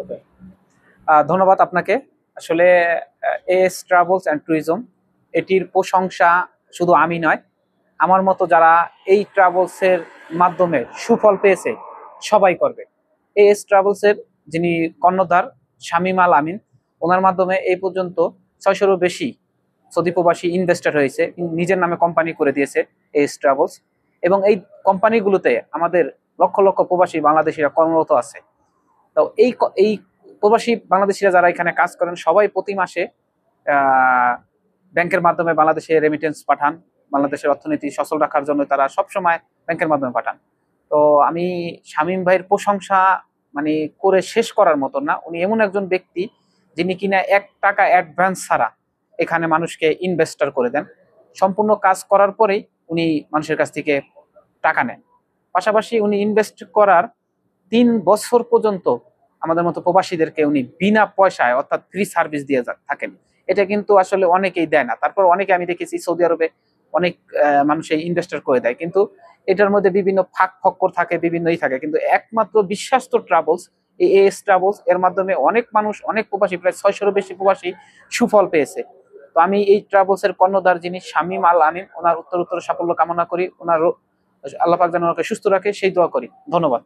ওকে, ধন্যবাদ আপনাকে। আসলে এস ট্রাভেলস অ্যান্ড ট্যুরিজম এটির প্রশংসা শুধু আমি নয়, আমার মতো যারা এই ট্রাভেলস এর মাধ্যমে সুফল পেয়েছে সবাই করবে। এস ট্রাভেলস এর যিনি কর্ণধার শামীম আল আমিন, ওনার মাধ্যমে এই পর্যন্ত 600-এরও বেশি সৌদি প্রবাসী ইনভেস্টর হয়েছে, নিজের নামে কোম্পানি করে দিয়েছে এস ট্রাভেলস। এবং এই কোম্পানিগুলোতে আমাদের লক্ষ লক্ষ প্রবাসী বাংলাদেশিরা কর্মরত আছে। তো এই প্রবাসী বাংলাদেশিরা যারা এখানে কাজ করেন সবাই প্রতি মাসে ব্যাংকের মাধ্যমে বাংলাদেশে রেমিটেন্স পাঠান। বাংলাদেশের অর্থনীতি সচল রাখার জন্য তারা সবসময় ব্যাংকের মাধ্যমে পাঠান। তো আমি শামীম ভাইয়ের প্রশংসা মানে করে শেষ করার মতো না। উনি এমন একজন ব্যক্তি যিনি কিনা 1 টাকা অ্যাডভান্স ছাড়া এখানে মানুষকে ইনভেস্টর করে দেন। সম্পূর্ণ কাজ করার পরেই উনি মানুষের কাছ থেকে টাকা নেন। পাশাপাশি উনি ইনভেস্ট করার 3 বছর পর্যন্ত আমাদের মতো প্রবাসীদেরকে উনি বিনা পয়সায় অর্থাৎ ফ্রি সার্ভিস দিয়ে থাকেন। এটা কিন্তু আসলে অনেকেই দেয় না। তারপর অনেকে আমি দেখেছি সৌদি আরবে অনেক মানুষ এই ইনভেস্টর করে দেয়, কিন্তু এটার মধ্যে বিভিন্ন ফাঁক ফক্কর থাকে, বিভিন্নই থাকে। কিন্তু একমাত্র বিশ্বাস্ত ট্রাভেলস, এই এস ট্রাভেলস এর মাধ্যমে অনেক মানুষ, অনেক প্রবাসী, প্রায় 600-এরও বেশি প্রবাসী সুফল পেয়েছে। তো আমি এই ট্রাভেলস এর কর্ণধার যিনি শামীম আল আমিন, ওনার উত্তর সাফল্য কামনা করি। ওনার আল্লাহ পাক যেন ওনাকে সুস্থ রাখে সেই দোয়া করি। ধন্যবাদ।